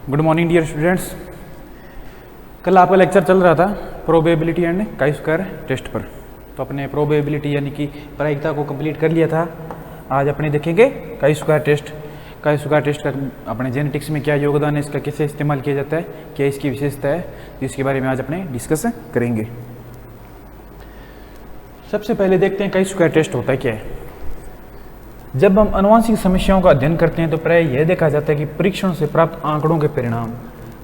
Good morning dear students. कल आपका lecture चल रहा था probability and chi square test पर। तो अपने प्रोबेबिलिटी यानी कि प्रायिकता को कंप्लीट कर लिया था। आज अपने देखेंगे chi square test. Chi square test का अपने जेनेटिक्स में क्या योगदान है, इसका कैसे इस्तेमाल किया जाता है, क्या इसकी विशेषता है, तो इसके बारे में आज अपने डिस्कस करेंगे। सबसे पहले देखते हैं काई स्क्वायर टेस्ट होता है क्या है। जब हम आनुवंशिक समस्याओं का अध्ययन करते हैं तो प्राय यह देखा जाता है कि परीक्षण से प्राप्त आंकड़ों के परिणाम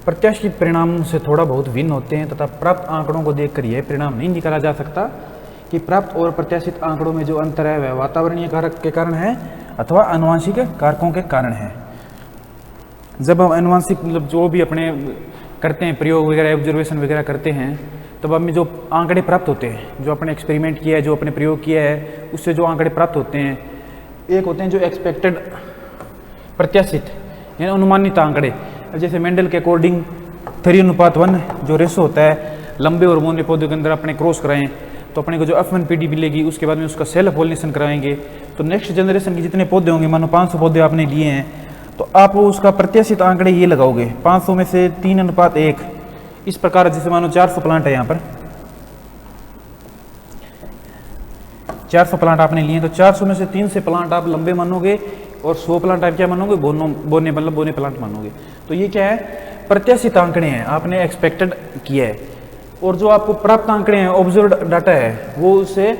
प्रत्याशित परिणामों से थोड़ा बहुत भिन्न होते हैं तथा प्राप्त आंकड़ों को देखकर यह परिणाम नहीं निकाला जा सकता कि प्राप्त और प्रत्याशित आंकड़ों में जो अंतर है वह वातावरणीय कारक के कारण है अथवा आनुवंशिक कारकों के कारण है। जब हम आनुवंशिक मतलब जो भी अपने करते हैं प्रयोग वगैरह ऑब्जर्वेशन वगैरह करते हैं तब हमें जो आंकड़े प्राप्त होते हैं, जो अपने एक्सपेरिमेंट किया है, जो अपने प्रयोग किया है, उससे जो आंकड़े प्राप्त होते हैं, एक होते हैं जो एक्सपेक्टेड प्रत्याशित यानी अनुमानित आंकड़े। जैसे मेंडल के अकॉर्डिंग 3:1 जो रेशो होता है लंबे और मोटे पौधों के अंदर अपने क्रॉस कराएं तो अपने को जो F1PD मिलेगी, उसके बाद में उसका सेल्फ पॉलिनेशन कराएंगे तो नेक्स्ट जनरेशन के जितने पौधे होंगे, मानो 500 पौधे आपने लिए हैं तो आप उसका प्रत्याशित आंकड़े ये लगाओगे 500 में से 3:1। इस प्रकार जैसे मानो 400 प्लांट है, यहाँ पर 400 प्लांट आपने लिए तो 400 में से 300 प्लांट आप लंबे मानोगे और 100 प्लांट आप क्या मानोगे, बोने प्लांट मानोगे। तो ये क्या है, प्रत्याशित आंकड़े हैं, आपने एक्सपेक्टेड किया है। और जो आपको प्राप्त आंकड़े हैं, ऑब्जर्व्ड डाटा है, वो उससे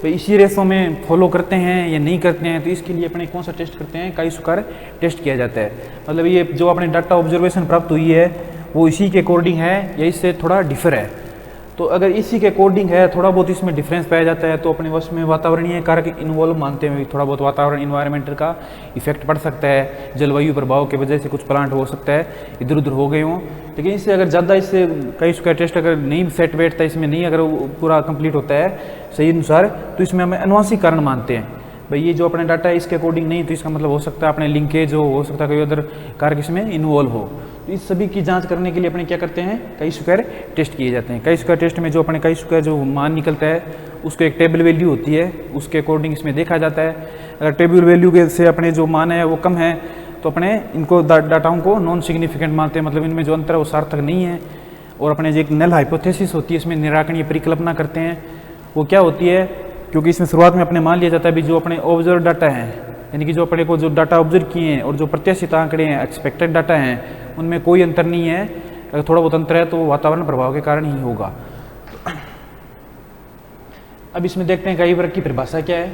इसी रेशो में फॉलो करते हैं या नहीं करते हैं। तो इसके लिए अपने कौन सा टेस्ट करते हैं, काई स्क्वायर टेस्ट किया जाता है। मतलब ये जो अपने डाटा ऑब्जर्वेशन प्राप्त हुई है वो इसी के अकॉर्डिंग है या इससे थोड़ा डिफर है। तो अगर इसी के अकॉर्डिंग है, थोड़ा बहुत इसमें डिफरेंस पाया जाता है तो अपने उसमें वातावरणीय कारक इन्वॉल्व मानते हैं। थोड़ा बहुत वातावरण इन्वायरमेंटल का इफेक्ट पड़ सकता है, जलवायु प्रभाव की वजह से कुछ प्लांट हो सकता है इधर उधर हो गए हों। लेकिन इससे अगर ज़्यादा इससे काई स्क्वायर टेस्ट अगर नहीं सेट बैठता, इसमें नहीं अगर पूरा कंप्लीट होता है सही अनुसार, तो इसमें हमें आनुवंशिक कारण मानते हैं। भाई ये जो अपने डाटा है इसके अकॉर्डिंग नहीं, तो इसका मतलब हो सकता है अपने लिंकेज हो सकता है कोई अदर कारक इसमें इन्वॉल्व हो। तो इस सभी की जांच करने के लिए अपने क्या करते हैं, काई स्क्वायर टेस्ट किए जाते हैं। काई स्क्वायर टेस्ट में जो अपने काई स्क्वायर जो मान निकलता है उसको एक टेबल वैल्यू होती है, उसके अकॉर्डिंग इसमें देखा जाता है। अगर टेबल वैल्यू के से अपने जो मान है वो कम है तो अपने इनको डाटाओं को नॉन सिग्निफिकेंट मानते हैं, मतलब इनमें जो अंतर है वो सार्थक नहीं है। और अपने जो एक नल हाइपोथेसिस होती है, इसमें निराकरणीय परिकल्पना करते हैं। वो क्या होती है, क्योंकि इसमें शुरुआत में अपने मान लिया जाता है भी जो अपने ऑब्जर्व डाटा हैं, यानी कि जो अपने को जो डाटा ऑब्जर्व किए हैं और जो प्रत्याशित आंकड़े हैं, एक्सपेक्टेड डाटा हैं, उनमें कोई अंतर नहीं है। अगर थोड़ा बहुत अंतर है तो वातावरण प्रभाव के कारण ही होगा। अब इसमें देखते हैं काई वर्ग की परिभाषा क्या है।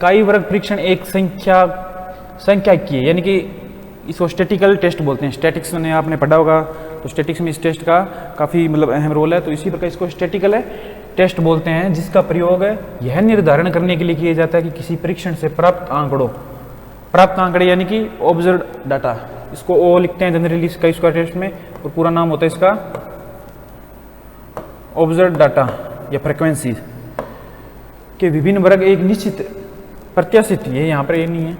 काई वर्ग परीक्षण एक संख्याकी है, यानी कि इसको स्टैटिकल टेस्ट बोलते हैं। स्टैटिक्स में आपने पढ़ा होगा तो स्टैटिक्स में इस टेस्ट का काफ़ी मतलब अहम रोल है। तो इसी प्रकार इसको स्टैटिकल है टेस्ट बोलते हैं, जिसका प्रयोग यह निर्धारण करने के लिए किया जाता है कि किसी परीक्षण से प्राप्त आंकड़े यानी कि ऑब्जर्व डाटा, इसको ओ लिखते हैं जनरली काई स्क्वायर टेस्ट में, और पूरा नाम होता है इसका ऑब्जर्व डाटा या फ्रीक्वेंसी के विभिन्न वर्ग एक निश्चित प्रत्याशित, ये यहाँ पर ये नहीं है,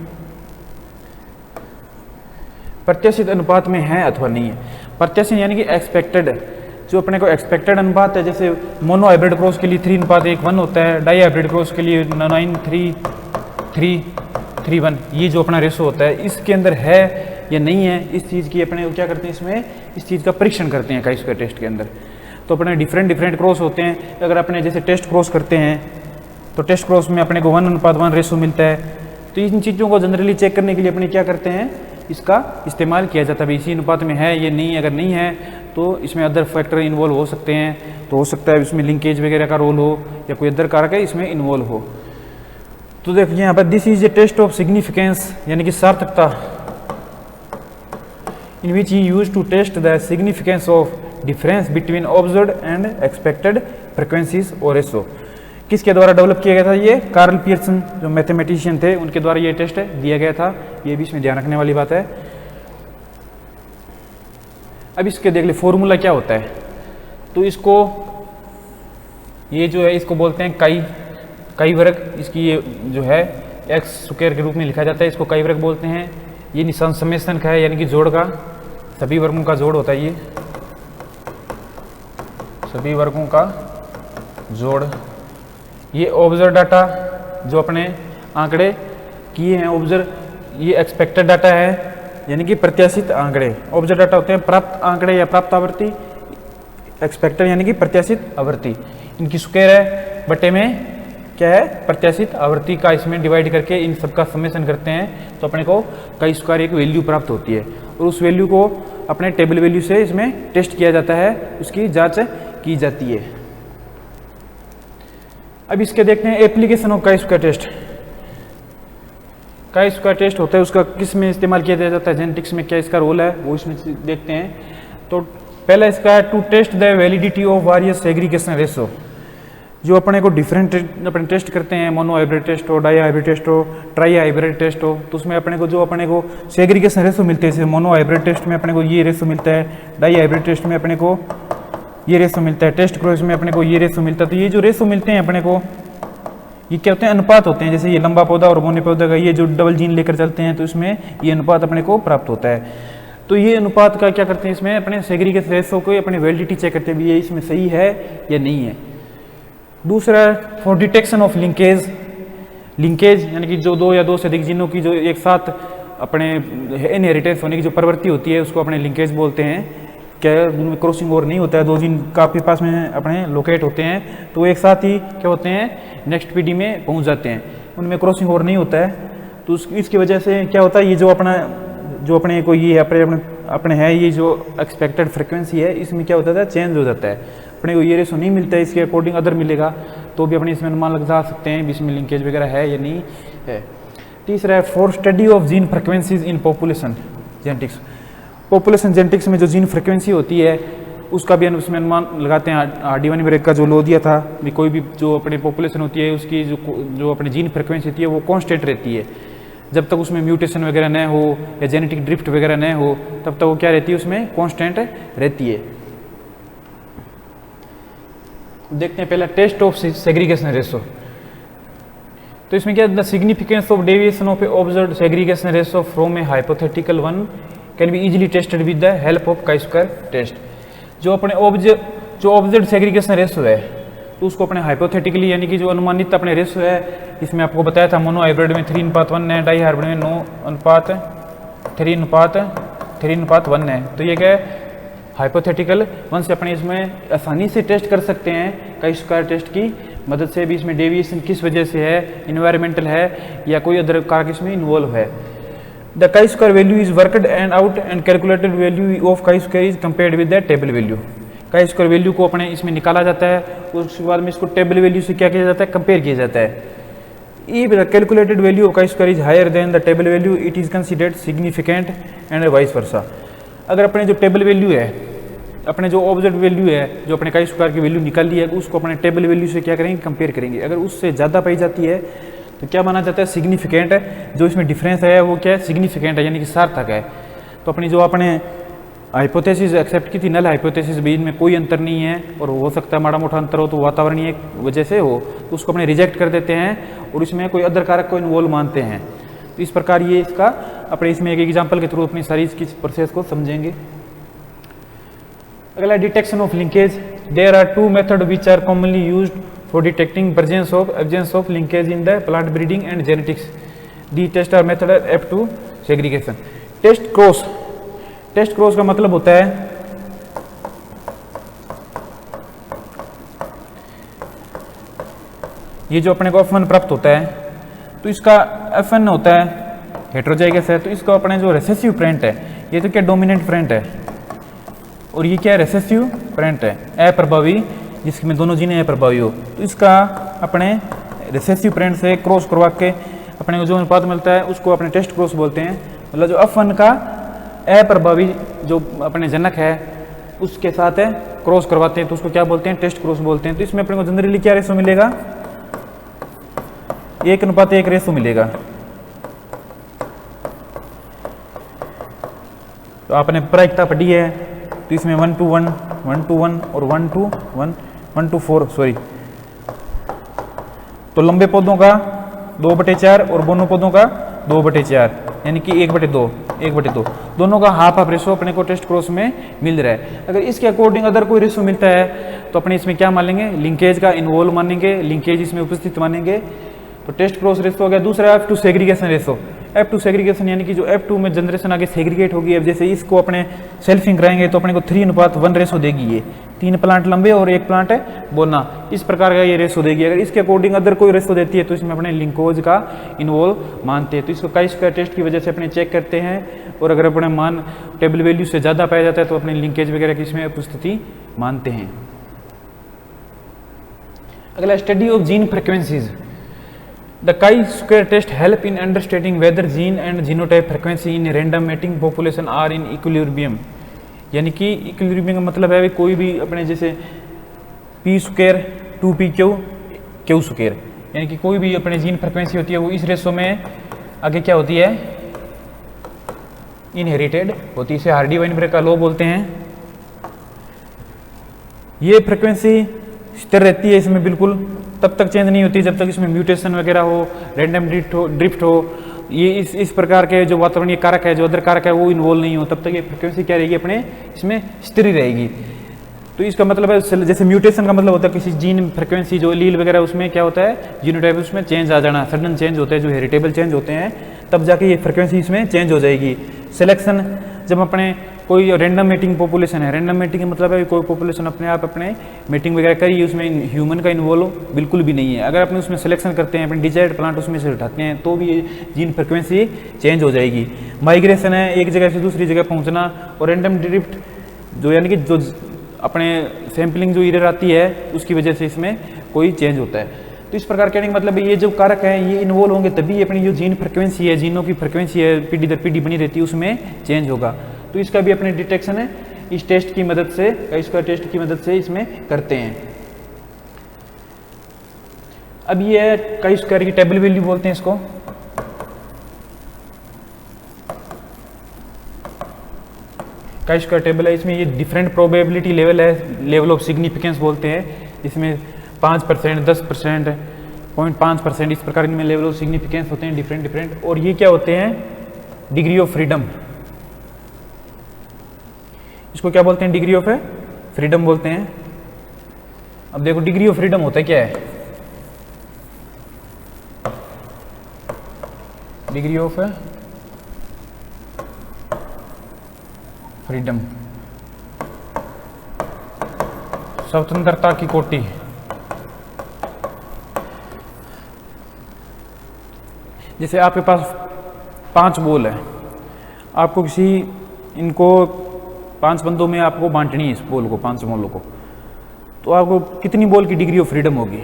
प्रत्याशित अनुपात में है अथवा नहीं है। प्रत्याशित यानी कि एक्सपेक्टेड, जो अपने को एक्सपेक्टेड अनुपात है, जैसे मोनो हाइब्रिड क्रॉस के लिए 3:1 होता है, डाई हाइब्रिड क्रॉस के लिए 9:3:1, ये जो अपना रेशो होता है इसके अंदर है या नहीं है, इस चीज़ की अपने क्या करते हैं, इसमें इस चीज़ का परीक्षण करते हैं काई स्क्वायर टेस्ट के अंदर। तो अपने डिफरेंट क्रॉस होते हैं। अगर अपने जैसे टेस्ट क्रॉस करते हैं तो टेस्ट क्रॉस में अपने को 1:1 रेशो मिलता है। तो इन चीज़ों को जनरली चेक करने के लिए अपने क्या करते हैं, इसका इस्तेमाल किया जाता है। इसी अनुपात में है ये नहीं, अगर नहीं है तो इसमें अदर फैक्टर इन्वॉल्व हो सकते हैं। तो हो सकता है इसमें लिंकेज वगैरह का रोल हो या कोई अदर कारक है इसमें इन्वॉल्व हो। तो देखिए यहाँ पर this is a test of significance, यानी कि सार्थकता, in which he used to test the significance of difference between observed and expected frequencies और रेशो। किसके द्वारा डेवलप किया गया था, ये कार्ल पियर्सन जो मैथमेटिशियन थे उनके द्वारा ये टेस्ट दिया गया था। ये भी इसमें ध्यान रखने वाली बात है। अब इसके देख ले फॉर्मूला क्या होता है। तो इसको ये जो है इसको बोलते हैं काई वर्ग, इसकी ये जो है एक्स स्क्वायर के रूप में लिखा जाता है, इसको काई वर्ग बोलते हैं। ये निशान समेशन का है, यानी कि जोड़ का, सभी वर्गों का जोड़ होता है, ये सभी वर्गों का जोड़। ये ऑब्जर्व डाटा जो अपने आंकड़े किए हैं ऑब्जर्व, ये एक्सपेक्टेड डाटा है यानी कि प्रत्याशित आंकड़े। ऑब्जर्व डाटा होते हैं प्राप्त आंकड़े या प्राप्त आवृत्ति, एक्सपेक्टेड यानी कि प्रत्याशित आवृत्ति, इनकी स्क्वायर है बटे में क्या है प्रत्याशित आवृत्ति का, इसमें डिवाइड करके इन सबका समेशन करते हैं तो अपने को का स्क्वायर एक वैल्यू प्राप्त होती है और उस वैल्यू को अपने टेबल वैल्यू से इसमें टेस्ट किया जाता है, उसकी जांच की जाती है। अब इसके देखते हैं application of chi square test. Chi square test होता है उसका किस में इस्तेमाल किया जाता है, जेनेटिक्स में क्या इसका रोल है वो इसमें देखते हैं। तो पहला इसका है to test the validity of various segregation ratio. जो अपने को डिफरेंट अपने टेस्ट करते हैं, मोनो हाइब्रिड टेस्ट हो, डाई हाइब्रिड टेस्ट हो, ट्राई हाइब्रिड टेस्ट हो, तो उसमें अपने को जो अपने को सेग्रीगेशन रेशो मिलते हैं, जैसे मोनो हाइब्रिड टेस्ट में अपने को ये रेशो मिलता है, डाई हाइब्रिड टेस्ट में अपने को ये रेशो मिलता है, टेस्ट क्रॉस में अपने को ये रेशो मिलता है। तो ये जो रेशो मिलते हैं अपने को ये क्या होते हैं अनुपात होते हैं, जैसे ये लंबा पौधा और बोने पौधा का ये जो डबल जीन लेकर चलते हैं तो इसमें ये अनुपात अपने को प्राप्त होता है। तो ये अनुपात का क्या करते हैं इसमें अपने सेग्रीगेशन रेशो को अपनी वैलिडिटी चेक करते हैं भी ये इसमें सही है या नहीं है। दूसरा for detection of linkage, linkage यानी कि जो दो या दो से अधिक जीनों की जो एक साथ अपने इनहेरिटेंस होने की जो प्रवृत्ति होती है उसको अपने लिंकेज बोलते हैं। क्या उनमें क्रॉसिंग ओवर नहीं होता है, दो जीन काफी पास में अपने लोकेट होते हैं तो एक साथ ही क्या होते हैं नेक्स्ट पीढ़ी में पहुंच जाते हैं, उनमें क्रॉसिंग ओवर नहीं होता है। तो इसकी वजह से क्या होता है ये जो अपने को ये अपने है ये जो एक्सपेक्टेड फ्रिक्वेंसी है इसमें क्या होता है चेंज हो जाता है, अपने को ये रेशो नहीं मिलता है, इसके अकॉर्डिंग अदर मिलेगा तो भी अपने इसमें अनुमान लगा सकते हैं इसमें लिंकेज वगैरह है या नहीं है। तीसरा है for study of gene frequencies in population genetics. Population genetics में जो जीन फ्रिक्वेंसी होती है उसका भी उसमें अनुमान लगाते हैं। RD1 ब्रेक का जो लो दिया था भी कोई भी जो अपनी पॉपुलेशन होती है उसकी जो अपनी जीन फ्रिक्वेंसी होती है वो कांस्टेंट रहती है, जब तक उसमें म्यूटेशन वगैरह न हो या जेनेटिक ड्रिफ्ट वगैरह न हो तब तक वो क्या रहती है उसमें कांस्टेंट रहती है। देखते हैं पहला टेस्ट ऑफ सेग्रीगेशन रेशो। तो इसमें क्या the significance of deviation of a observed segregation ratio from a hypothetical one can be easily tested with the help of chi square test. जो अपने ऑब्जर्व्ड सेग्रीगेशन रेशो है तो उसको अपने hypothetically यानी कि जो अनुमानित अपने रेशो है, इसमें आपको बताया था मोनो हाइब्रिड में 3:1 है, डाई हाइब्रिड में 9:3:1 है। तो ये क्या है हाइपोथेटिकल वन से अपने इसमें आसानी से टेस्ट कर सकते हैं काई स्क्वायर टेस्ट की मदद से भी इसमें डेविएशन किस वजह से है, इन्वायरमेंटल है या कोई अदर कारक इसमें इन्वॉल्व है। The chi square value is worked and out and calculated value of chi square is compared with the table value. Chi square value को अपने इसमें निकाला जाता है, उसके बाद में इसको टेबल वैल्यू से क्या किया जाता है कंपेयर किया जाता है। If the calculated value of chi square is higher than the table value it is considered significant and vice versa. अगर अपने जो टेबल वैल्यू है, अपने जो ऑब्जर्व वैल्यू है, जो अपने काई स्क्वायर की वैल्यू निकाल ली है उसको अपने टेबल वैल्यू से क्या करेंगे कंपेयर करेंगे। अगर उससे ज़्यादा पाई जाती है तो क्या माना जाता है सिग्निफिकेंट है, जो इसमें डिफरेंस है वो क्या है सिग्निफिकेंट है यानी कि सार्थक है। तो अपनी जो अपने हाइपोथेसिस एक्सेप्ट की थी नल हाइपोथेसिस भी इनमें कोई अंतर नहीं है और हो सकता है माड़ा मोटा अंतर हो तो वातावरणीय वजह से हो तो उसको अपने रिजेक्ट कर देते हैं और इसमें कोई अदर कारक को इन्वॉल्व मानते हैं। तो इस प्रकार ये इसका अपने इसमें एक एग्जाम्पल के थ्रू अपनी सारी इसकी प्रोसेस को समझेंगे। अगला detection of linkage. There are two method which are commonly used for detecting presence of absence of linkage in the plant breeding and genetics. The test are method F2 segregation. Test cross. Test cross का मतलब होता है ये जो अपने को F1 प्राप्त होता है तो इसका F1 होता है हेटेरोजाइगस है तो इसका अपने जो रिसेसिव पेरेंट है ये तो क्या डोमिनेंट पेरेंट है और ये क्या रिसेसिव पेरेंट है अप्रभावी जिसमें दोनों जीने अप्रभावी हो। तो इसका अपने रिसेसिव पेरेंट से क्रॉस करवा के अपने को जो अनुपात मिलता है उसको अपने टेस्ट क्रॉस बोलते हैं। मतलब जो F1 का अप्रभावी जो अपने जनक है उसके साथ है क्रॉस करवाते हैं तो उसको क्या बोलते हैं टेस्ट क्रॉस बोलते हैं। तो इसमें अपने को जनरली क्या रेशो मिलेगा 1:1 रेशो मिलेगा। तो आपने प्रायिकता पढ़ी है तो इसमें 1:1, 1:1 और 1:1, 1:4 सॉरी। तो लंबे पौधों का 2/4 और बोनो पौधों का 2/4 यानी कि 1/2 दोनों का हाफ रेशो अपने को टेस्ट क्रॉस में मिल रहा है। अगर इसके अकॉर्डिंग अदर कोई रेशो मिलता है तो अपने इसमें क्या मानेंगे लिंकेज का इन्वॉल्व मानेंगे, लिंकेज इसमें उपस्थित मानेंगे। तो टेस्ट क्रॉस रेशो हो गया। दूसरा F2 segregation ratio. F2 segregation यानी कि जो F2 में जनरेशन आगे सेग्रीगेट होगी। अब जैसे इसको अपने सेल्फिंग कराएंगे तो अपने को 3:1 रेशो देगी। ये 3 प्लांट लंबे और 1 प्लांट है बोना, इस प्रकार का ये रेशो देगी। अगर इसके अकॉर्डिंग अदर कोई रेशो देती है तो इसमें अपने लिंकोज का इन्वॉल्व मानते हैं। तो इसको काई स्क्वायर टेस्ट की वजह से अपने चेक करते हैं, और अगर अपने मान टेबल वैल्यू से ज़्यादा पाया जाता है तो अपने लिंकेज वगैरह की इसमें उपस्थिति मानते हैं। अगला study of gene frequencies. The chi square test help in understanding whether gene and genotype frequency in random mating population are in equilibrium. यानी कि इक्विलिब्रियम का मतलब है कोई भी अपने जैसे P square 2p Q square, यानी कि कोई भी अपने जीन फ्रिक्वेंसी होती है वो इस रेशो में आगे क्या होती है, इनहेरिटेड होती है। इसे हार्डी-वाइनबर्ग का लॉ बोलते हैं। ये फ्रिक्वेंसी स्थिर रहती है इसमें, बिल्कुल तब तक चेंज नहीं होती जब तक इसमें म्यूटेशन वगैरह हो, रैंडम ड्रिफ्ट हो, ये इस प्रकार के जो वातावरणीय कारक है, जो अदर कारक है वो इन्वॉल्व नहीं हो, तब तक ये फ्रिक्वेंसी क्या रहेगी, अपने इसमें स्थिर ही रहेगी। तो इसका मतलब है जैसे म्यूटेशन का मतलब होता है किसी जीन फ्रिक्वेंसी जो लील वगैरह उसमें क्या होता है, जीनोटाइप उसमें चेंज आ जाना, सडन चेंज होते हैं जो हेरिटेबल चेंज होते हैं, तब जाके ये फ्रिक्वेंसी इसमें चेंज हो जाएगी। सिलेक्शन जब अपने कोई रैंडम मेटिंग पॉपुलेशन है, रैंडम मेटिंग का मतलब है कोई पॉपुलेशन अपने आप अपने मीटिंग वगैरह करी, उसमें ह्यूमन का इन्वॉल्व बिल्कुल भी नहीं है। अगर अपने उसमें सिलेक्शन करते हैं, अपने डिजायर्ड प्लांट उसमें से उठाते हैं तो भी जीन फ्रिक्वेंसी चेंज हो जाएगी। माइग्रेशन है एक जगह से दूसरी जगह पहुंचना, और रैंडम ड्रिफ्ट जो यानी कि जो अपने सैम्पलिंग जो एरर आती है उसकी वजह से इसमें कोई चेंज होता है। तो इस प्रकार कहने का मतलब ये जो कारक हैं ये इन्वॉल्व होंगे तभी अपनी जो जीन फ्रिक्वेंसी है, जीनों की फ्रिक्वेंसी है पीढ़ी दर पीढ़ी बनी रहती है उसमें चेंज होगा। तो इसका भी अपने डिटेक्शन है इस टेस्ट की मदद से, इसका टेस्ट की मदद से इसमें करते हैं। अब ये है काई स्क्वायर की टेबल वैल्यू बोलते हैं इसको। काई स्क्वायर टेबल है, इसमें ये डिफरेंट प्रोबेबिलिटी लेवल है, लेवल ऑफ सिग्निफिकेंस बोलते हैं। इसमें 5%, 10%, 0.5% इस प्रकार इनमें लेवल ऑफ सिग्निफिकेंस होते हैं डिफरेंट। और ये क्या होते हैं, डिग्री ऑफ फ्रीडम। इसको क्या बोलते हैं, डिग्री ऑफ फ्रीडम बोलते हैं। अब देखो डिग्री ऑफ फ्रीडम होता है क्या है, डिग्री ऑफ फ्रीडम, स्वतंत्रता की कोटि। जैसे आपके पास 5 बॉल है, आपको किसी इनको 5 बंदों में आपको बांटनी है इस बॉल को, 5 बॉलों को, तो आपको कितनी बॉल की डिग्री ऑफ फ्रीडम होगी,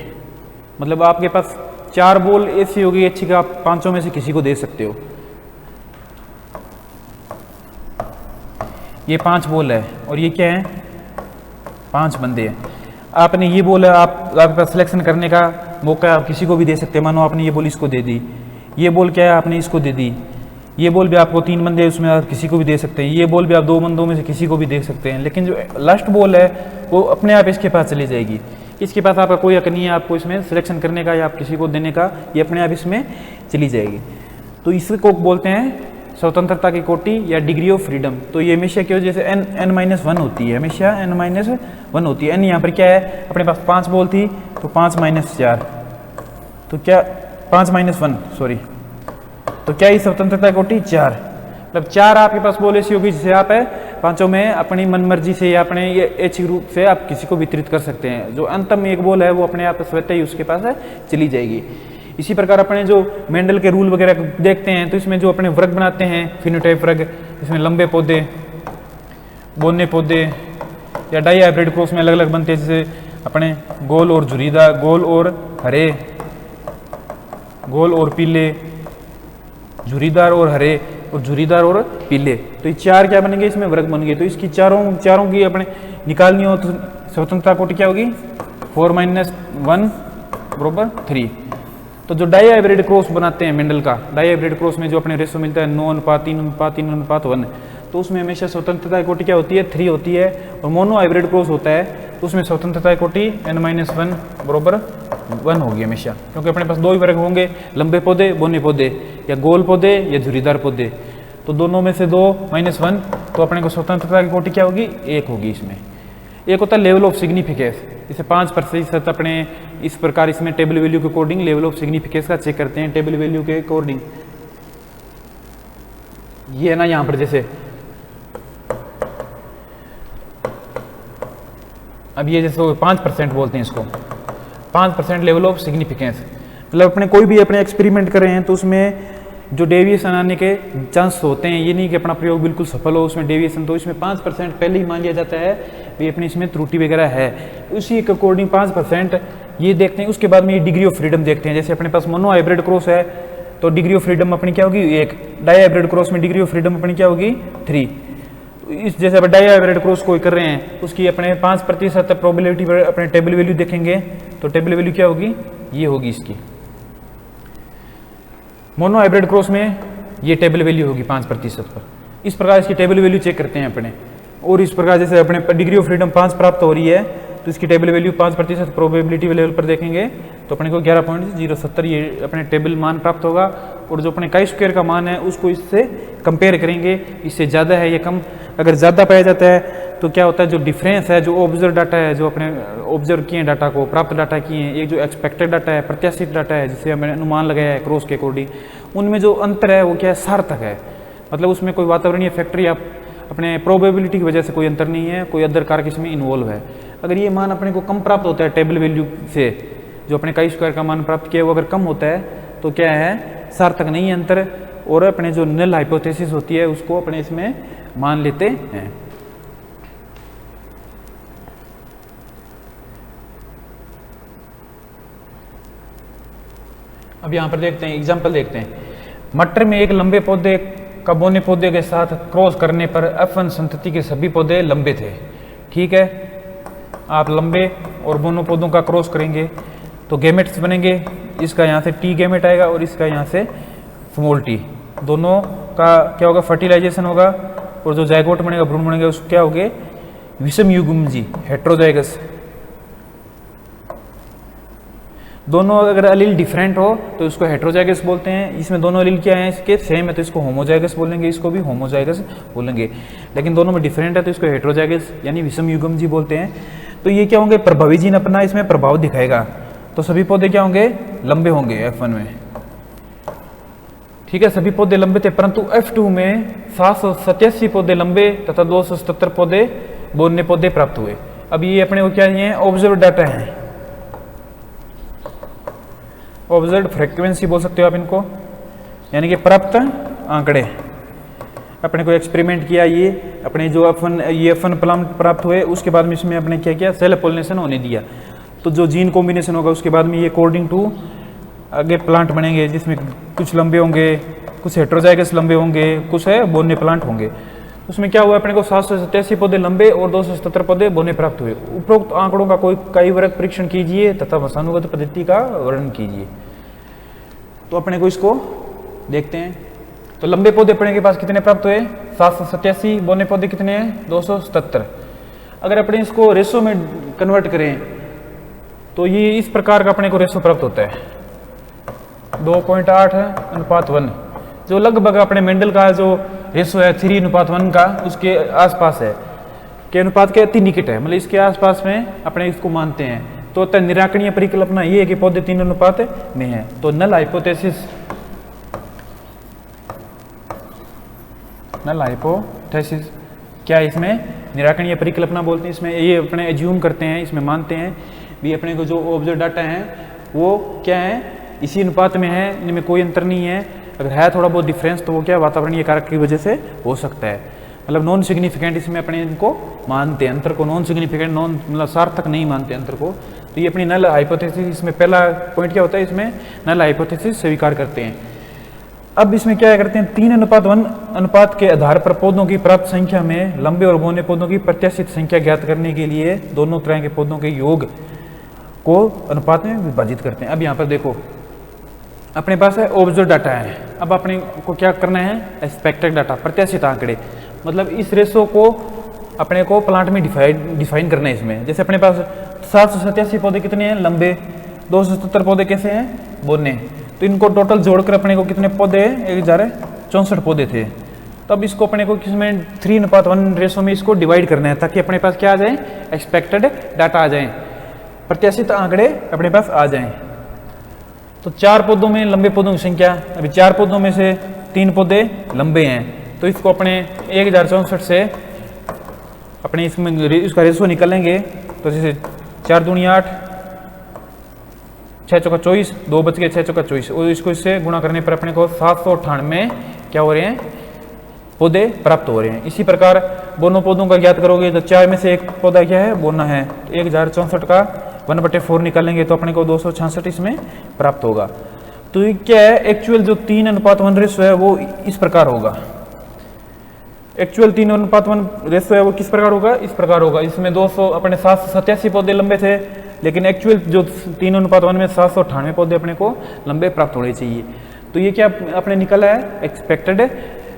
मतलब आपके पास 4 बॉल ऐसी होगी अच्छी कि आप 5 में से किसी को दे सकते हो। ये 5 बॉल है और ये क्या है, 5 बंदे हैं। आपने ये बॉल है, आपके पास सिलेक्शन करने का मौका आप किसी को भी दे सकते हैं। मानो आपने ये बॉल इसको दे दी, ये बॉल क्या है आपने इसको दे दी, ये बॉल भी आपको 3 बंदे उसमें आप किसी को भी दे सकते हैं, ये बॉल भी आप 2 बंदों में से किसी को भी दे सकते हैं। लेकिन जो लास्ट बॉल है वो अपने आप इसके पास चली जाएगी, इसके पास आपका कोई हक नहीं है आपको इसमें सिलेक्शन करने का या आप किसी को देने का, ये अपने आप इसमें चली जाएगी। तो इसको बोलते हैं स्वतंत्रता की कोटि या डिग्री ऑफ फ्रीडम। तो ये हमेशा क्यों, जैसे n-1 होती है, हमेशा n-1 होती है। n यहाँ पर क्या है, अपने पास 5 बॉल थी तो 5-4, तो क्या 5-1 सॉरी, तो क्या ये स्वतंत्रता की कोटि 4, मतलब 4 आपके पास बॉल ऐसी होगी जिसे आप है 5 में अपनी मनमर्जी से या अपने ये ऐच्छिक रूप से आप किसी को वितरित कर सकते हैं। जो अंतम एक बॉल है वो अपने आप स्वतः ही उसके पास है चली जाएगी। इसी प्रकार अपने जो मेंडल के रूल वगैरह देखते हैं तो इसमें जो अपने वर्ग बनाते हैं फिनोटाइप वर्ग, इसमें लंबे पौधे, बोने पौधे या डाई हाइब्रिड क्रॉस में अलग अलग बनते हैं, जैसे अपने गोल और झुरीदार, गोल और हरे, गोल और पीले, झुरीदार और हरे और झुरीदार और पीले। तो ये 4 क्या बनेंगे, इसमें वर्ग बन गए। तो इसकी चारों की अपने निकालनी हो तो स्वतंत्रता कोटि क्या होगी, 4-1 बराबर 3। तो जो डाई हाइब्रिड क्रॉस बनाते हैं मेंडल का, डाई हाइब्रिड क्रॉस में जो अपने रेशो मिलता है 9:3:3:1, तो उसमें हमेशा स्वतंत्रता की कोटि क्या होती है, 3 होती है। और मोनो हाइब्रिड क्रॉस होता है तो उसमें स्वतंत्रता की कोटि n-1 बराबर 1 होगी हमेशा, क्योंकि अपने पास 2 ही वर्ग होंगे, लंबे पौधे, बोने पौधे, या गोल पौधे या झुरीदार पौधे। तो दोनों में से 2-1, तो अपने को स्वतंत्रता की कोटि क्या होगी, 1 होगी। इसमें एक होता है लेवल ऑफ सिग्निफिकेंस, इसे 5% अपने इस प्रकार इसमें टेबल वैल्यू के अकॉर्डिंग लेवल ऑफ सिग्निफिकेंस का चेक करते हैं, टेबल वैल्यू के अकॉर्डिंग। ये है ना यहाँ पर जैसे अब ये जैसे 5% बोलते हैं इसको, 5% लेवल ऑफ सिग्निफिकेंस। मतलब अपने कोई भी अपने एक्सपेरिमेंट कर रहे हैं तो उसमें जो डेविएशन आने के चांस होते हैं, ये नहीं कि अपना प्रयोग बिल्कुल सफल हो उसमें डेविएशन, तो इसमें 5% पहले ही मान लिया जाता है भी अपनी इसमें त्रुटि वगैरह है, उसी के अकॉर्डिंग 5% ये देखते हैं। उसके बाद में ये डिग्री ऑफ फ्रीडम देखते हैं। जैसे अपने पास मोनो हाइब्रिड क्रॉस है तो डिग्री ऑफ फ्रीडम अपनी क्या होगी 1, डाई हाइब्रिड क्रॉस में डिग्री ऑफ फ्रीडम अपनी क्या होगी 3। इस जैसे अब डाई हाइब्रिड क्रॉस कोई कर रहे हैं उसकी अपने 5% प्रोबेबिलिटी पर अपने टेबल वैल्यू देखेंगे, तो टेबल वैल्यू क्या होगी, ये होगी इसकी। मोनो हाइब्रिड क्रॉस में ये टेबल वैल्यू होगी 5% पर। इस प्रकार इसकी टेबल वैल्यू चेक करते हैं अपने, और इस प्रकार जैसे अपने डिग्री ऑफ फ्रीडम 5 प्राप्त हो रही है तो इसकी टेबल वैल्यू 5% प्रोबेबिलिटी लेवल पर देखेंगे तो अपने को 11.070 ये अपने टेबल मान प्राप्त होगा। और जो अपने काई स्क्वायर का मान है उसको इससे कंपेयर करेंगे, इससे ज़्यादा है या कम। अगर ज़्यादा पाया जाता है तो क्या होता है, जो डिफरेंस है, जो ऑब्जर्व डाटा है, जो अपने ऑब्जर्व किए डाटा को प्राप्त डाटा किए हैं, एक जो एक्सपेक्टेड डाटा है, प्रत्याशित डाटा है जिसे हमने अनुमान लगाया है क्रॉस के अकॉर्डिंग, उनमें जो अंतर है वो क्या है, सार्थक है। मतलब उसमें कोई वातावरणीय फैक्टर या अपने प्रोबेबिलिटी की वजह से कोई अंतर नहीं है, कोई अदर कारक इसमें इन्वॉल्व है। अगर ये मान अपने को कम प्राप्त होता है टेबल वैल्यू से, जो अपने काई स्क्वायर का मान प्राप्त किया वो अगर कम होता है तो क्या है, सार्थक नहीं है अंतर, और अपने जो नल हाइपोथेसिस होती है उसको अपने इसमें मान लेते हैं। अब यहाँ पर देखते हैं एग्जाम्पल देखते हैं। मटर में एक लंबे पौधे का बोने पौधे के साथ क्रॉस करने पर F1 संतति के सभी पौधे लंबे थे। ठीक है, आप लंबे और बोनो पौधों का क्रॉस करेंगे तो गैमेट्स बनेंगे। इसका यहाँ से टी गैमेट आएगा और इसका यहाँ से स्मॉल टी, दोनों का क्या होगा, फर्टिलाइजेशन होगा, और जो जायगोट बनेगा, भ्रूण बनेगा, उसको क्या होगे, विषम युग्मजी, हेट्रोजाइगस। दोनों अगर अलील डिफरेंट हो तो इसको हेट्रोजाइगस बोलते हैं। इसमें दोनों अलील क्या है, इसके सेम है तो इसको होमोजाइगस बोलेंगे, इसको भी होमोजाइगस बोलेंगे। लेकिन दोनों में डिफरेंट है तो इसको हेट्रोजाइगस यानी विषम युग्मजी बोलते हैं। तो ये क्या होंगे, प्रभावी जीन अपना इसमें प्रभाव दिखाएगा। तो सभी पौधे क्या होंगे, लंबे होंगे F1 में। ठीक है, सभी पौधे लंबे थे, परंतु F2 में 787 पौधे लंबे तथा 277 पौधे बोनने पौधे प्राप्त हुए। अब ये अपने को क्या है, ऑब्जर्व डाटा है, ऑब्जर्व फ्रीक्वेंसी बोल सकते हो आप इनको, यानी कि प्राप्त आंकड़े। अपने को एक्सपेरिमेंट किया, ये अपने जो F1 प्लांट प्राप्त हुए, उसके बाद में इसमें अपने क्या किया, सेल पॉलिनेशन होने दिया। तो जो जीन कॉम्बिनेशन होगा उसके बाद में ये अकॉर्डिंग टू आगे प्लांट बनेंगे, जिसमें कुछ लंबे होंगे, कुछ हेट्रोजाइगस लंबे होंगे, कुछ है बोने प्लांट होंगे। उसमें क्या हुआ, अपने को 787 पौधे लंबे और 277 पौधे बोने प्राप्त हुए। उपरोक्त आंकड़ों का कोई कई वर्ग परीक्षण कीजिए तथा वंशानुगत पद्धति का वर्णन कीजिए। तो अपने को इसको देखते हैं। तो लंबे पौधे अपने के पास कितने प्राप्त हुए, 787, बोने पौधे कितने हैं, 277। अगर अपने इसको रेशो में कन्वर्ट करें तो ये इस प्रकार का अपने को रेशो प्राप्त होता है, 2.8:1, जो लगभग अपने मेंडल का जो रेशो है 3:1 का उसके आसपास है, के अनुपात के अति निकट है, मतलब इसके आसपास में अपने इसको मानते हैं। तो निराकरणीय परिकल्पना ये है कि पौधे 3:1 में है। तो नल हाइपोथेसिस क्या है, इसमें निराकरणीय परिकल्पना बोलते हैं। इसमें ये अपने एज्यूम करते हैं, इसमें मानते हैं भी अपने को जो ऑब्जर्व डाटा है वो क्या है, इसी अनुपात में है, इनमें कोई अंतर नहीं है। अगर है थोड़ा बहुत डिफरेंस तो वो क्या वातावरणीय कारक की वजह से हो सकता है, मतलब नॉन सिग्निफिकेंट इसमें अपने इनको मानते हैं, अंतर को नॉन सिग्निफिकेंट, नॉन मतलब सार्थक नहीं मानते अंतर को। तो ये अपनी नल हाइपोथेसिस, इसमें पहला पॉइंट क्या होता है, इसमें नल हाइपोथेसिस स्वीकार करते हैं। अब इसमें क्या करते हैं, 3:1 अनुपात के आधार पर पौधों की प्राप्त संख्या में लंबे और बोने पौधों की प्रत्याशित संख्या ज्ञात करने के लिए दोनों तरह के पौधों के योग को अनुपात में विभाजित करते हैं। अब यहाँ पर देखो अपने पास है ऑब्जर्व डाटा है, अब अपने को क्या करना है, एक्सपेक्टेड डाटा, प्रत्याशित आंकड़े, मतलब इस रेशो को अपने को प्लांट में डिफाइन करना है। इसमें जैसे अपने पास 787 पौधे कितने हैं, लंबे, 277 पौधे कैसे हैं, बोने। तो इनको टोटल जोड़कर अपने को कितने पौधे, 1064 पौधे थे। तब इसको अपने को किसमें 3:1 रेशो में इसको डिवाइड करना है, ताकि अपने पास क्या आ जाए, एक्सपेक्टेड डाटा आ जाए, प्रत्याशित आंकड़े अपने पास आ जाएं। तो 4 पौधों में लंबे पौधों की संख्या, अभी 4 पौधों में से 3 पौधे लंबे हैं, तो इसको अपने 1064 से अपने इसमें इसका रेशो निकालेंगे। तो जैसे 4 दूनी 8, 6 चौका 24, 2 बच गए 6 चौका 24, और इसको इससे गुणा करने पर अपने को 798 क्या हो रहे हैं, पौधे प्राप्त हो रहे हैं। इसी प्रकार दोनों पौधों का ज्ञात करोगे तो 4 में से एक पौधा क्या है, बोना है। तो 1064 का 1/4 निकालेंगे तो अपने को 266 इसमें प्राप्त होगा। तो ये क्या है, एक्चुअल जो 3:1 रेशो है वो इस प्रकार होगा। एक्चुअल 3:1 रेशो है वो किस प्रकार होगा, इस प्रकार होगा। इसमें 200 अपने 787 पौधे लंबे थे, लेकिन एक्चुअल जो 3:1 में 798 पौधे अपने को लंबे प्राप्त होने चाहिए। तो ये क्या अपने निकला है, एक्सपेक्टेड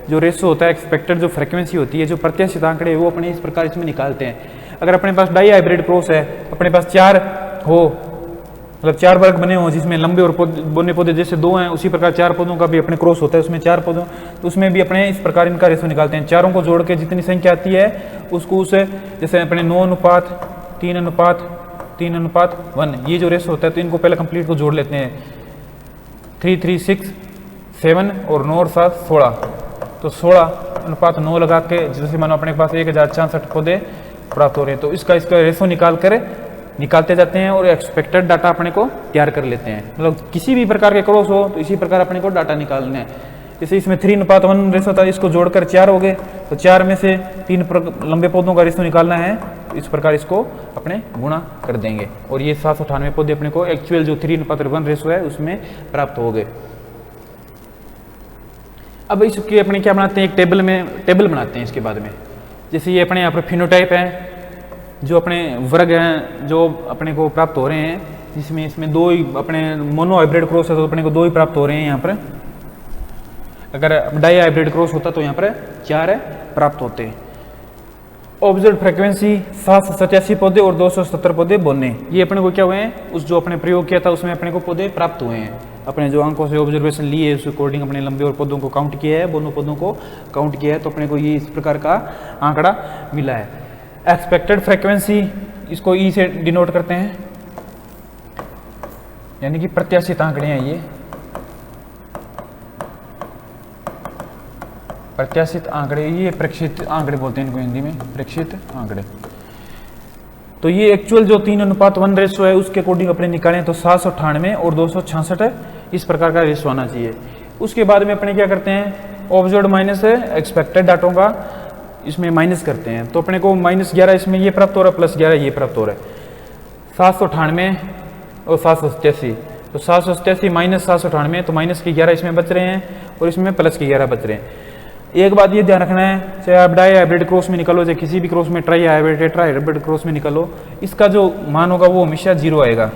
जो रेशो होता है, एक्सपेक्टेड जो फ्रीक्वेंसी होती है, जो प्रत्याशित आंकड़े वो अपने इस प्रकार इसमें निकालते हैं। अगर अपने पास डाई हाइब्रिड क्रॉस है, अपने पास 4 हो, मतलब 4 वर्ग बने हो जिसमें लंबे और बोने पौधे जैसे 2 हैं, उसी प्रकार 4 पौधों का भी अपने क्रॉस होता है, उसमें 4 पौधों, तो उसमें भी अपने इस प्रकार इनका रेशो निकालते हैं। चारों को जोड़ के जितनी संख्या आती है उसको उसे जैसे अपने 9:3:3:1 ये जो रेशो होता है, तो इनको पहले कंप्लीट को जोड़ लेते हैं। 3, 3, 6, 7 और 9 और 7 16, तो 16:9 लगा के जैसे मानो अपने पास 1066 पौधे प्राप्त हो रहे हैं। तो इसका रेशो निकालते जाते हैं और एक्सपेक्टेड डाटा अपने को तैयार कर लेते हैं। मतलब किसी भी प्रकार के क्रॉस हो तो इसी प्रकार अपने को डाटा निकालना है। जैसे इसमें 3:1 रेशो था, इसको जोड़कर 4 हो गए, तो 4 में से 3 लंबे पौधों का रेशो निकालना है। इस प्रकार इसको अपने गुणा कर देंगे और ये 798 पौधे अपने को एक्चुअल जो 3:1 रेशो है उसमें प्राप्त हो गए। अब इसके अपने क्या बनाते हैं, एक टेबल बनाते हैं इसके बाद में। जैसे ये अपने यहाँ पर फिनोटाइप है, जो अपने वर्ग हैं जो अपने को प्राप्त हो रहे हैं, जिसमें इसमें 2 ही अपने मोनो हाइब्रिड क्रॉस है तो अपने को 2 ही प्राप्त हो रहे हैं यहाँ पर। अगर डाई हाइब्रिड क्रॉस होता तो यहाँ पर 4 प्राप्त होते हैं। ऑब्जर्व फ्रीक्वेंसी 787 पौधे और 270 पौधे बोने, ये अपने को क्या हुए हैं, उस जो अपने प्रयोग किया था उसमें अपने को पौधे प्राप्त हुए हैं। अपने जो अंकों से ऑब्जर्वेशन लिए उस अकॉर्डिंग अपने लंबे और पौधों को काउंट किया है, दोनों पौधों को काउंट किया है, तो अपने को ये इस प्रकार का आंकड़ा मिला है। एक्सपेक्टेड फ्रीक्वेंसी इसको ई से डिनोट करते हैं, यानी कि प्रत्याशित आंकड़े हैं ये, प्रत्याशित आंकड़े, ये प्रेक्षित आंकड़े बोलते हैं इनको हिंदी में, प्रेक्षित आंकड़े। तो ये एक्चुअल जो 3:1 रेशो है उसके अकॉर्डिंग अपने निकालें तो 798 और 266 इस प्रकार का रेशो आना चाहिए। उसके बाद में अपने क्या करते हैं, ऑब्जर्व्ड माइनस एक्सपेक्टेड डाटों का इसमें माइनस करते हैं, तो अपने को -11 इसमें ये प्राप्त हो रहा है, +11 ये प्राप्त हो रहा है। 798 और 787, तो 787 माइनस 798, तो -11 इसमें बच रहे हैं और इसमें +11 बच रहे हैं। एक बात ये ध्यान रखना है, चाहे आप डाई हाइब्रिड क्रॉस में निकालो, चाहे किसी भी क्रॉस में, try hybrid, tetra hybrid cross में निकालो, इसका जो मान होगा वो हमेशा 0 आएगा।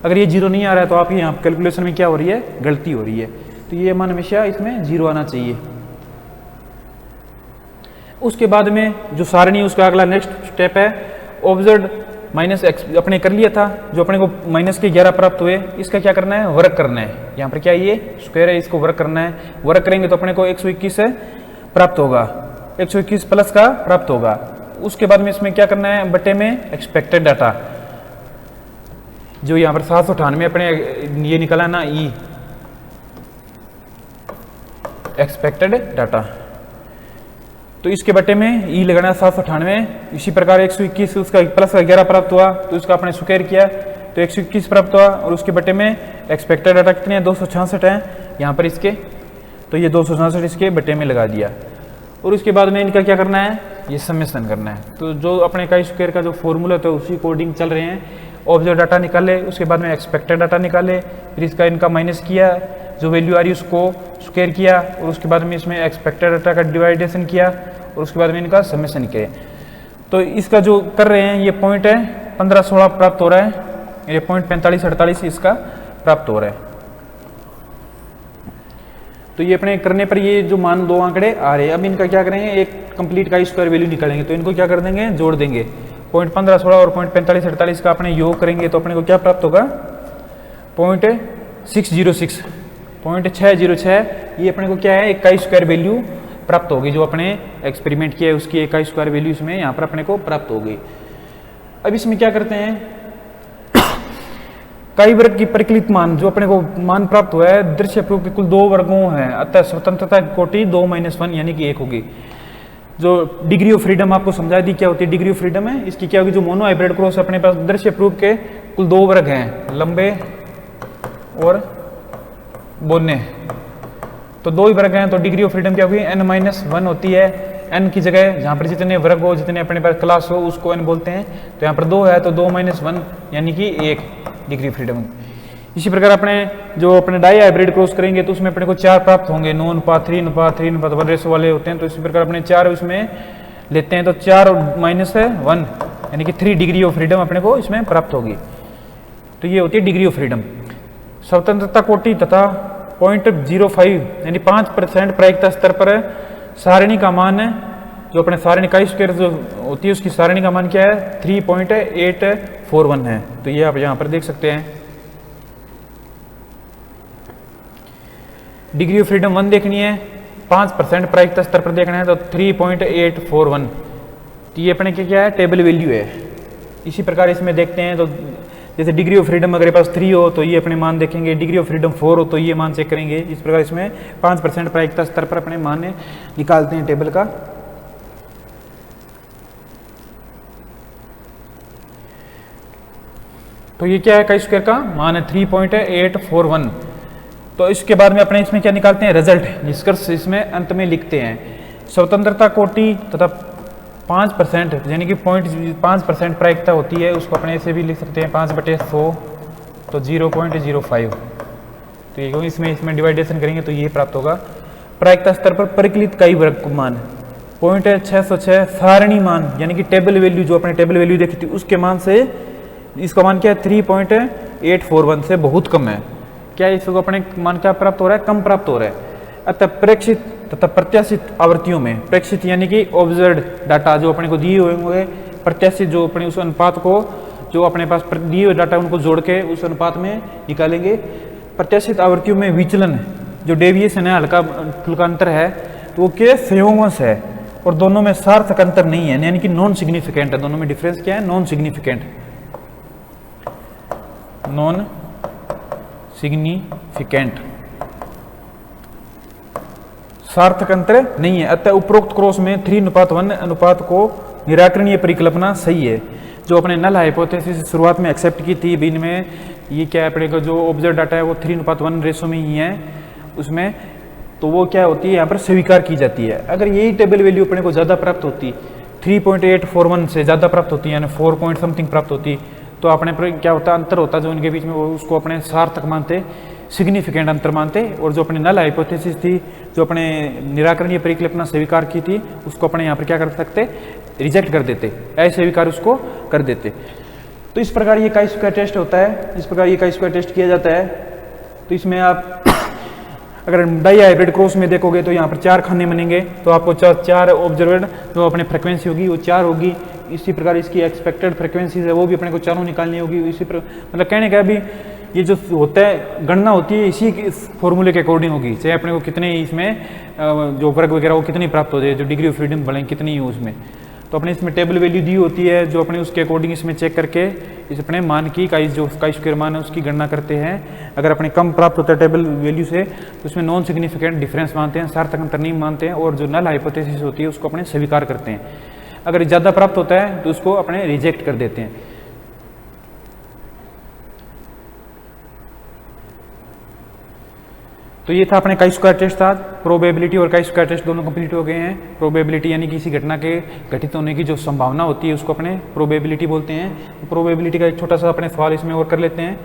अगर ये 0 नहीं आ रहा है तो आप यहाँ कैलकुलेशन में क्या हो रही है, गलती हो रही है। तो ये मान हमेशा इसमें 0 आना चाहिए। उसके बाद में जो सारणी उसका अगला नेक्स्ट स्टेप है, ऑब्जर्व माइनस एक्स अपने कर लिया था, जो अपने को -11 प्राप्त हुए, इसका क्या करना है, वर्ग करना है। यहाँ पर क्या ये स्क्वायर है, इसको वर्ग करना है। वर्ग करेंगे तो अपने को 121 प्राप्त होगा, 121 प्लस का प्राप्त होगा। उसके बाद में इसमें क्या करना है, बटे में एक्सपेक्टेड डाटा, जो यहाँ पर 798 अपने ये निकला ना, ई एक्सपेक्टेड डाटा, तो इसके बटे में ई लगाना 798। इसी प्रकार 121 उसका +11 प्राप्त हुआ तो इसका अपने स्क्वायर किया तो 121 प्राप्त हुआ, और उसके बटे में एक्सपेक्टेड डाटा कितने हैं, 266 हैं यहाँ पर इसके, तो ये 266 इसके बटे में लगा दिया। और उसके बाद में इनका क्या करना है, ये समेशन करना है। तो जो अपने का स्क्वायर का जो फॉर्मूला था उसी अकॉर्डिंग चल रहे हैं। ऑब्जर्व डाटा निकाले, उसके बाद में एक्सपेक्टेड डाटा निकाले, फिर इसका इनका माइनस किया, जो वैल्यू आ रही है उसको स्क्वायर किया, और उसके बाद में इसमें एक्सपेक्टेड डाटा का डिवाइडेशन किया, और उसके बाद में इनका समेशन किया। तो इसका जो कर रहे हैं ये पॉइंट है 15-16 प्राप्त हो रहा है, ये पॉइंट 45-48 इसका प्राप्त हो रहा है। तो ये अपने करने पर ये जो मान 2 आंकड़े आ रहे हैं, अब इनका क्या करेंगे, एक कंप्लीट का स्क्वायर वैल्यू निकालेंगे, तो इनको क्या कर देंगे, जोड़ देंगे। पॉइंट 15-16 और पॉइंट 45-48 का अपने योग करेंगे तो अपने को क्या प्राप्त होगा, पॉइंट 606, पॉइंट 606। ये अपने को क्या है, एक का स्क्वायर वैल्यू प्राप्त होगी, जो अपने एक्सपेरिमेंट किया है उसकी एक का स्क्वायर वैल्यू इसमें यहाँ पर अपने को प्राप्त होगी। अब इसमें क्या करते हैं, कई वर्ग की परिकलित मान जो अपने को मान प्राप्त हुआ है दृश्य प्रूफ के कुल 2 वर्गों है, अतः स्वतंत्रता की कोटि 2 - 1 यानी कि 1 होगी। जो डिग्री ऑफ फ्रीडम आपको समझा दी क्या होती है डिग्री ऑफ फ्रीडम है, इसकी क्या होगी, जो मोनो हाइब्रिड क्रॉस अपने पास दृश्य प्रूफ के कुल 2 वर्ग हैं, लंबे और बोने, तो 2 ही वर्ग हैं, तो डिग्री ऑफ फ्रीडम क्या होगी n-1 होती है। n की जगह जहाँ पर जितने वर्ग हो, जितने अपने पास क्लास हो, उसको n बोलते हैं। तो यहाँ पर 2 है तो 2 - 1 यानी कि 1 डिग्री ऑफ फ्रीडम। इसी प्रकार अपने जो अपने डाई हाइब्रिड क्रॉस करेंगे तो उसमें अपने को 4 प्राप्त होंगे, 9:3:3:1 रेशो वाले होते हैं। तो इसी प्रकार अपने 4 उसमें लेते हैं तो 4 - 1 यानी कि 3 डिग्री ऑफ फ्रीडम अपने को इसमें प्राप्त होगी। तो ये होती है डिग्री ऑफ फ्रीडम। स्वतंत्रता कोटि तथा 0.05 यानी 5% प्रायिकता स्तर पर सारणी का मान है, जो अपने सारणी का स्क्वायर जो होती है उसकी सारणी का मान क्या है 3.841 है। तो ये आप यहाँ पर देख सकते हैं। डिग्री ऑफ फ्रीडम 1 देखनी है, 5% प्रायिकता स्तर पर देखना है तो 3.841। तो ये अपने क्या है टेबल वैल्यू है। इसी प्रकार इसमें देखते हैं तो जैसे डिग्री ऑफ फ्रीडम अगर पास 3 हो तो ये अपने मान देखेंगे, डिग्री ऑफ फ्रीडम 4 हो तो ये मान चेक करेंगे। इस प्रकार इसमें 5% प्रायिकता स्तर पर अपने मान निकालते हैं टेबल का। तो ये क्या है का स्क्वायर का मान है 3.841। तो इसके बाद में अपने इसमें क्या निकालते हैं रिजल्ट, निष्कर्ष इसमें अंत में लिखते हैं। स्वतंत्रता कोटि तथा 5% यानी कि 0.5% प्रायिकता होती है, उसको अपने ऐसे भी लिख सकते हैं 5/100 तो 0.05। तो ये इसमें डिवाइडेशन करेंगे तो ये प्राप्त होगा। प्रायिकता स्तर पर परिकलित कई वर्ग मान 0.606 सारणी मान यानी कि टेबल वैल्यू जो अपने टेबल वैल्यू देखी थी उसके मान से इसका मान क्या है 3.841 से बहुत कम है। क्या इसको अपने मान क्या प्राप्त हो रहा है, कम प्राप्त हो रहा है। अतः प्रेक्षित तथा प्रत्याशित आवृत्तियों में, प्रेक्षित यानी कि ऑब्जर्व्ड डाटा जो अपने को दिए हुए होंगे, प्रत्याशित जो अपने उस अनुपात को जो अपने पास दिए हुए डाटा उनको जोड़ के उस अनुपात में निकालेंगे। प्रत्याशित आवृत्तियों में विचलन जो डेविएशन है, हल्का फुल्का अंतर है, तो वो क्या संयोगवश है और दोनों में सार्थक अंतर नहीं है, यानी कि नॉन सिग्निफिकेंट है। दोनों में डिफरेंस क्या है, नॉन सिग्निफिकेंट, नॉन सिग्निफिकेंट, सार्थक अंतर नहीं है। अतः उपरोक्त क्रॉस में 3:1 अनुपात को निराकरणीय परिकल्पना सही है। जो अपने नल हाइपोथेसिस शुरुआत में एक्सेप्ट की थी, बीन में ये क्या है अपने को जो ऑब्जर्व डाटा है वो 3:1 रेशो में ही है उसमें, तो वो क्या होती है यहाँ पर स्वीकार की जाती है। अगर यही टेबल वैल्यू अपने को ज़्यादा प्राप्त होती, 3.841 से ज़्यादा प्राप्त होती यानी 4 पॉइंट समथिंग प्राप्त होती, तो अपने पर क्या होता अंतर होता जो उनके बीच में, वो उसको अपने सार्थक मानते, सिग्निफिकेंट अंतर मानते। और जो अपने नल हाइपोथेसिस थी, जो अपने निराकरणीय परिकल्पना स्वीकार की थी, उसको अपने यहाँ पर क्या कर सकते, रिजेक्ट कर देते, अस्वीकार उसको कर देते। तो इस प्रकार ये chi-square टेस्ट होता है, इस प्रकार ये chi-square टेस्ट किया जाता है। तो इसमें आप अगर डाई हाइब्रिड क्रॉस में देखोगे तो यहाँ पर 4 खाने बनेंगे, तो आपको 4 ऑब्जर्वेड जो अपने फ्रिक्वेंसी होगी वो 4 होगी। इसी प्रकार इसकी एक्सपेक्टेड फ्रिक्वेंसीज है वो भी अपने को चारों निकालनी होगी। इसी मतलब कहने का अभी ये जो होता है गणना होती है इसी फॉर्मूले के अकॉर्डिंग होगी, चाहे अपने को कितने इसमें जो वर्ग वगैरह वो कितनी प्राप्त हो जाए, जो डिग्री ऑफ फ्रीडम बढ़े कितनी हो उसमें। तो अपने इसमें टेबल वैल्यू दी होती है जो अपने उसके अकॉर्डिंग इसमें चेक करके इस अपने मान की जो chi-square मान है उसकी गणना करते हैं। अगर अपने कम प्राप्त होता है टेबल वैल्यू से तो उसमें नॉन सिग्निफिकेंट डिफरेंस मानते हैं, सार्थक अंतर नहीं मानते हैं, और जो नल हाइपोथेसिस होती है उसको अपने स्वीकार करते हैं। अगर ज़्यादा प्राप्त होता है तो उसको अपने रिजेक्ट कर देते हैं। तो ये था अपने chi-square टेस्ट था। प्रोबेबिलिटी और chi-square टेस्ट दोनों कंप्लीट हो गए हैं। प्रोबेबिलिटी यानी किसी घटना के घटित होने की जो संभावना होती है उसको अपने प्रोबेबिलिटी बोलते हैं। प्रोबेबिलिटी का एक छोटा सा अपने सवाल इसमें और कर लेते हैं।